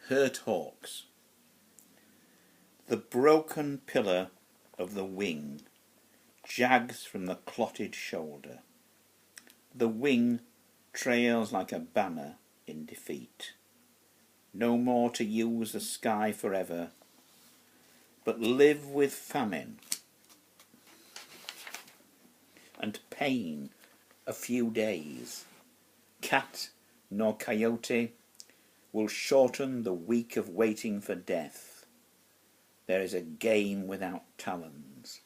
Hurt hawks. The broken pillar of the wing jags from the clotted shoulder. The wing trails like a banner in defeat. No more to use the sky forever, but live with famine and pain a few days. Cat nor coyote will shorten the week of waiting for death. There is a game without talons.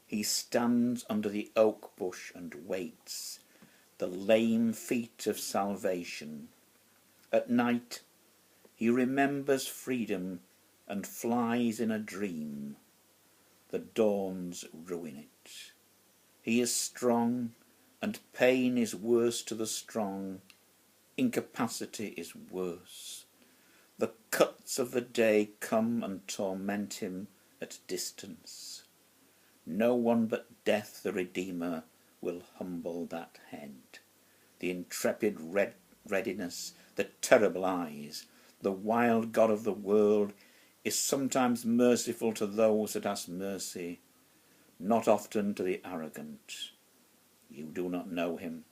He stands under the oak bush and waits, the lame feet of salvation. At night he remembers freedom and flies in a dream. The dawns ruin it. He is strong, and pain is worse to the strong. Incapacity is worse. The cuts of the day come and torment him at distance. No one but death the Redeemer will humble that head. The intrepid readiness, the terrible eyes, the wild God of the world is sometimes merciful to those that ask mercy, not often to the arrogant. You do not know him.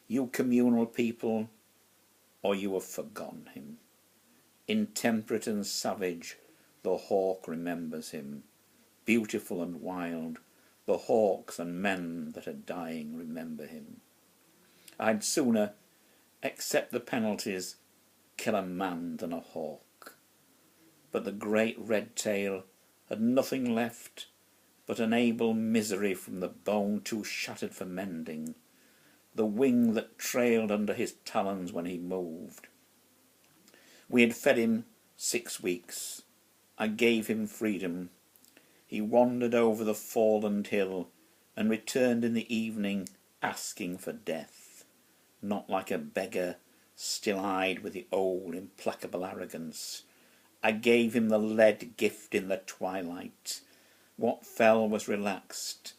You communal people, or you have forgotten him. Intemperate and savage, the hawk remembers him. Beautiful and wild, the hawks and men that are dying remember him. I'd sooner accept the penalties, kill a man than a hawk. But the great red tail had nothing left but an able misery from the bone too shattered for mending, the wing that trailed under his talons when he moved. We had fed him 6 weeks. I gave him freedom. He wandered over the fallen hill and returned in the evening asking for death, not like a beggar, still-eyed with the old implacable arrogance. I gave him the lead gift in the twilight. What fell was relaxed,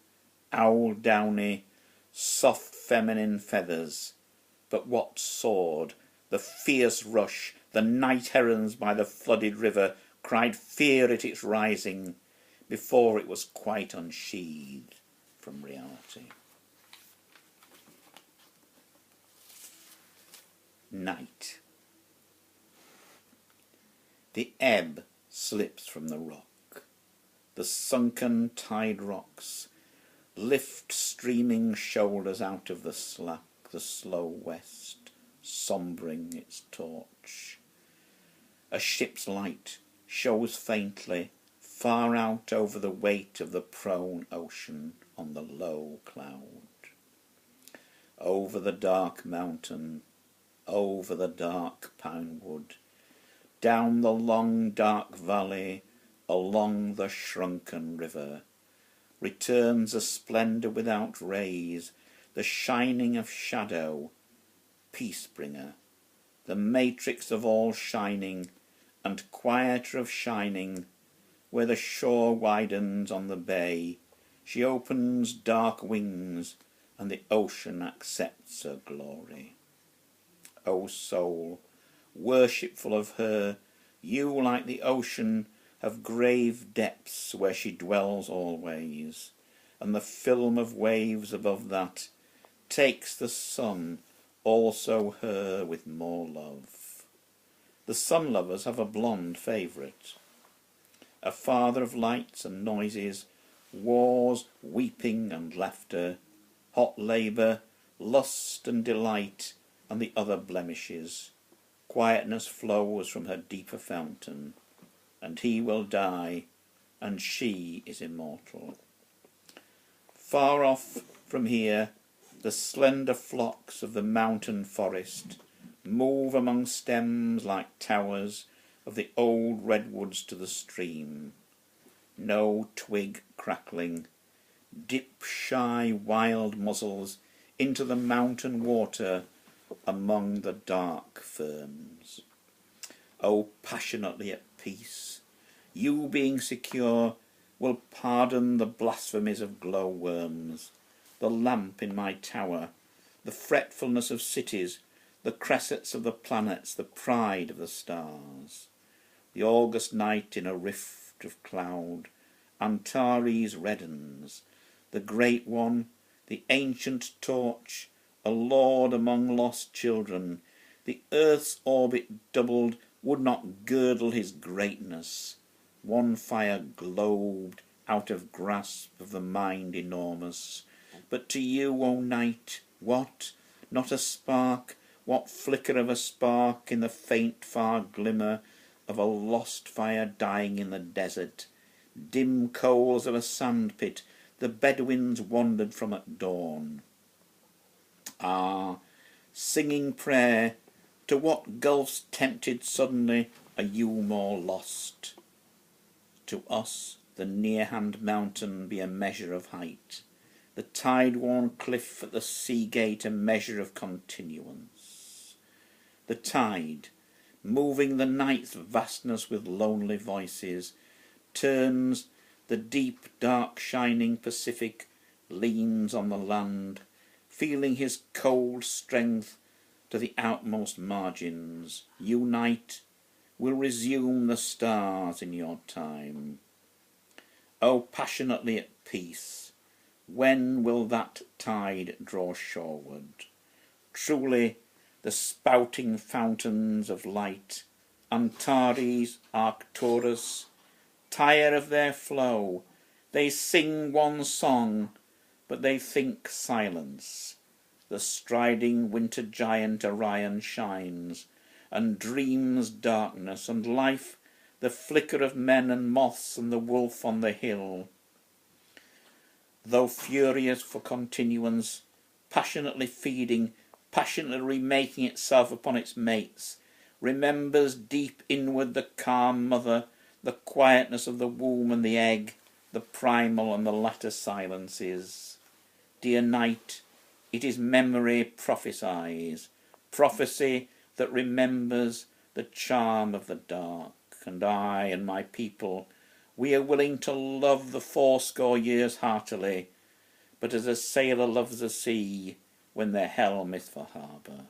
owl downy, soft feminine feathers, but what soared, the fierce rush, the night herons by the flooded river cried fear at its rising before it was quite unsheathed from reality. Night. The ebb slips from the rock. The sunken tide rocks lift streaming shoulders out of the slack, the slow west, sombering its torch. A ship's light shows faintly far out over the weight of the prone ocean on the low cloud. Over the dark mountain, over the dark pine wood, down the long dark valley, along the shrunken river, returns a splendour without rays, the shining of shadow, peace-bringer, the matrix of all shining, and quieter of shining, where the shore widens on the bay, she opens dark wings, and the ocean accepts her glory. O soul, worshipful of her, you, like the ocean, have grave depths where she dwells always, and the film of waves above that takes the sun, also her with more love. The sun-lovers have a blonde favourite, a father of lights and noises, wars, weeping and laughter, hot labour, lust and delight, and the other blemishes. Quietness flows from her deeper fountain, and he will die, and she is immortal. Far off from here, the slender flocks of the mountain forest move among stems like towers of the old redwoods to the stream. No twig crackling, dip shy wild muzzles into the mountain water among the dark ferns. O passionately at peace, you being secure will pardon the blasphemies of glowworms, the lamp in my tower, the fretfulness of cities, the cressets of the planets, the pride of the stars. The August night in a rift of cloud, Antares reddens, the great one, the ancient torch, a lord among lost children. The earth's orbit doubled would not girdle his greatness. One fire globed out of grasp of the mind enormous. But to you, O night, what? Not a spark? What flicker of a spark in the faint far glimmer of a lost fire dying in the desert? Dim coals of a sandpit the Bedouins wandered from at dawn. Ah, singing prayer, to what gulfs tempted suddenly are you more lost? To us the near-hand mountain be a measure of height, the tide-worn cliff at the sea-gate a measure of continuance. The tide, moving the night's vastness with lonely voices, turns the deep, dark, shining Pacific, leans on the land, feeling his cold strength to the outmost margins. You, night, will resume the stars in your time. O passionately at peace, when will that tide draw shoreward? Truly, the spouting fountains of light, Antares, Arcturus, tire of their flow. They sing one song, but they think silence. The striding winter giant Orion shines, and dreams darkness and life, the flicker of men and moths and the wolf on the hill. Though furious for continuance, passionately feeding, passionately remaking itself upon its mates, remembers deep inward the calm mother, the quietness of the womb and the egg, the primal and the latter silences. Dear night, it is memory prophesies, prophecy that remembers the charm of the dark. And I and my people, we are willing to love the 80 years heartily, but as a sailor loves the sea when their helm is for harbour.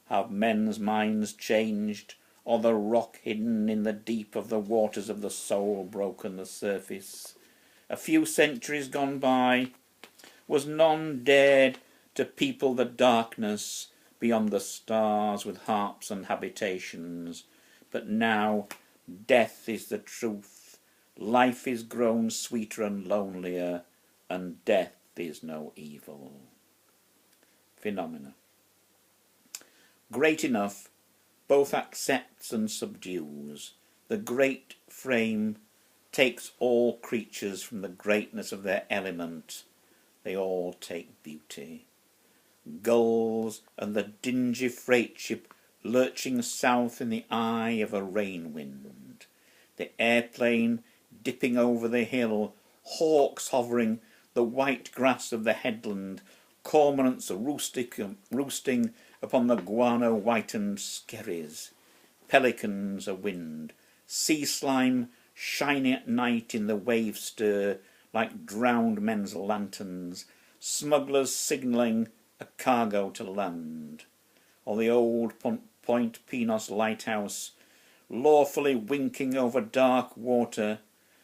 Have men's minds changed, or the rock hidden in the deep of the waters of the soul broken the surface? A few centuries gone by, was none dared to people the darkness beyond the stars with harps and habitations? But now death is the truth, life is grown sweeter and lonelier, and death is no evil. Phenomena. Great enough both accepts and subdues. The great frame takes all creatures from the greatness of their element. They all take beauty. Gulls and the dingy freight ship lurching south in the eye of a rain wind. The airplane dipping over the hill, hawks hovering the white grass of the headland, cormorants roosting upon the guano-whitened skerries, pelicans a-wind, sea slime shining at night in the wave stir like drowned men's lanterns, smugglers signalling a cargo to land. Or the old Point Pinos lighthouse, lawfully winking over dark water,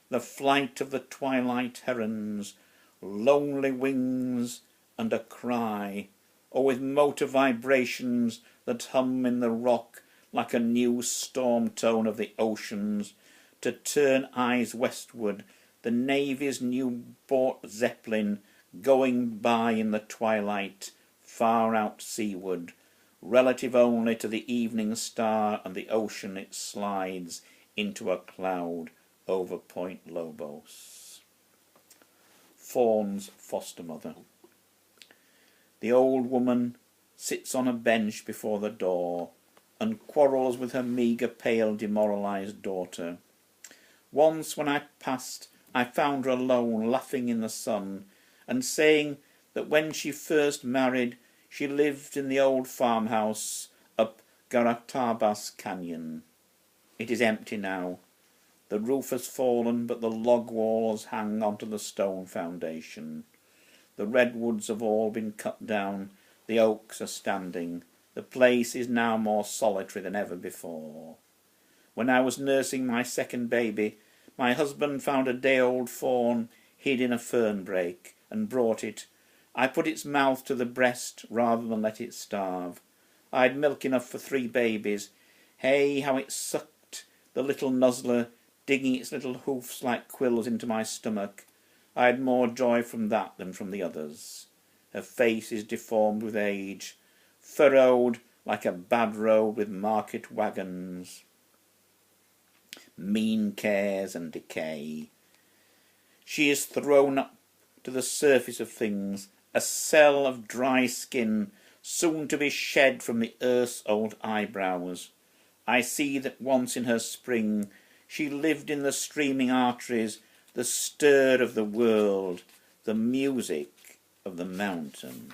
the flight of the twilight herons, lonely wings and a cry, or with motor vibrations that hum in the rock like a new storm tone of the oceans, to turn eyes westward, the Navy's new bought Zeppelin going by in the twilight, far out seaward, relative only to the evening star and the ocean it slides into a cloud over Point Lobos. Fawn's foster mother. The old woman sits on a bench before the door and quarrels with her meagre, pale, demoralised daughter. Once when I passed, I found her alone, laughing in the sun, and saying that when she first married, she lived in the old farmhouse up Garatabas Canyon. It is empty now. The roof has fallen, but the log walls hang onto the stone foundation. The redwoods have all been cut down, the oaks are standing, The place is now more solitary than ever before. When I was nursing my second baby, my husband found a day-old fawn hid in a fern brake and brought it. I put its mouth to the breast rather than let it starve. I had milk enough for 3 babies. Hey, how it sucked, the little nuzzler, digging its little hoofs like quills into my stomach. I had more joy from that than from the others. Her face is deformed with age, furrowed like a bad road with market wagons. Mean cares and decay. She is thrown up to the surface of things, a cell of dry skin, soon to be shed from the earth's old eyebrows. I see that once in her spring she lived in the streaming arteries, the stir of the world, the music of the mountain.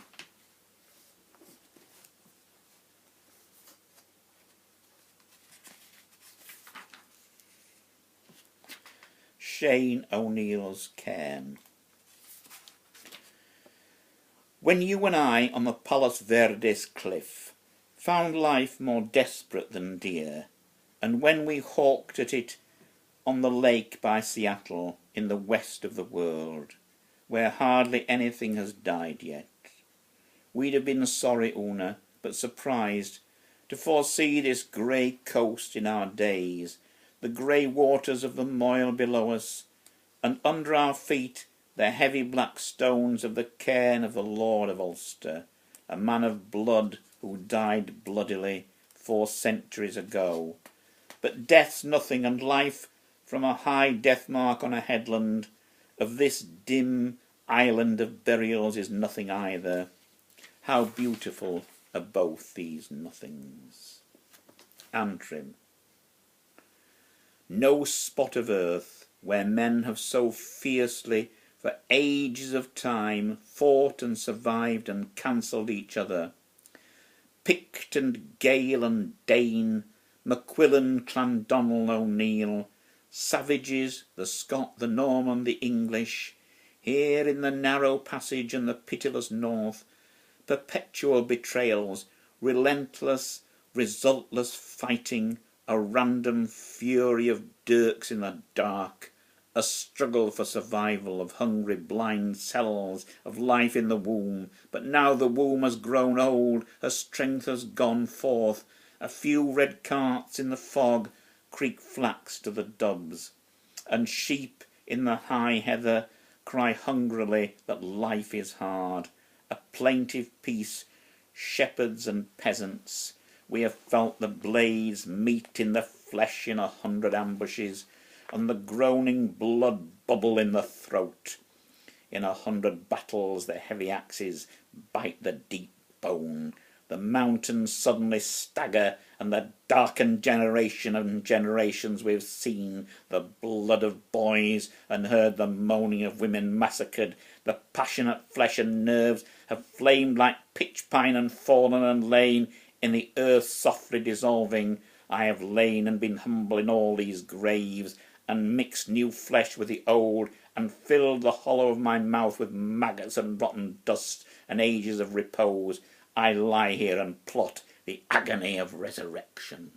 Shane O'Neill's Cairn. When you and I on the Palos Verdes cliff found life more desperate than dear, and when we hawked at it on the lake by Seattle in the west of the world, where hardly anything has died yet, we'd have been sorry, Una, but surprised to foresee this grey coast in our days, the grey waters of the Moyle below us, and under our feet the heavy black stones of the cairn of the Lord of Ulster, a man of blood who died bloodily 4 centuries ago. But death's nothing, and life from a high death mark on a headland of this dim island of burials is nothing either. How beautiful are both these nothings. Antrim. No spot of earth where men have so fiercely for ages of time fought and survived and cancelled each other. Pict and Gael and Dane, Macquillan, Clandonnel, O'Neill, savages, the Scot, the Norman, the English, here in the narrow passage and the pitiless north, perpetual betrayals, relentless, resultless fighting, a random fury of dirks in the dark, a struggle for survival of hungry blind cells, of life in the womb. But now the womb has grown old, her strength has gone forth, a few red carts in the fog creak flax to the dubs, and sheep in the high heather cry hungrily that life is hard, a plaintive peace, shepherds and peasants. We have felt the blades meet in the flesh in 100 ambushes, and the groaning blood bubble in the throat. In 100 battles the heavy axes bite the deep bone. The mountains suddenly stagger, and the darkened generation and generations we've seen the blood of boys and heard the moaning of women massacred. The passionate flesh and nerves have flamed like pitch pine and fallen and lain in the earth softly dissolving. I have lain and been humble in all these graves, and mixed new flesh with the old, and filled the hollow of my mouth with maggots and rotten dust and ages of repose. I lie here and plot the agony of resurrection.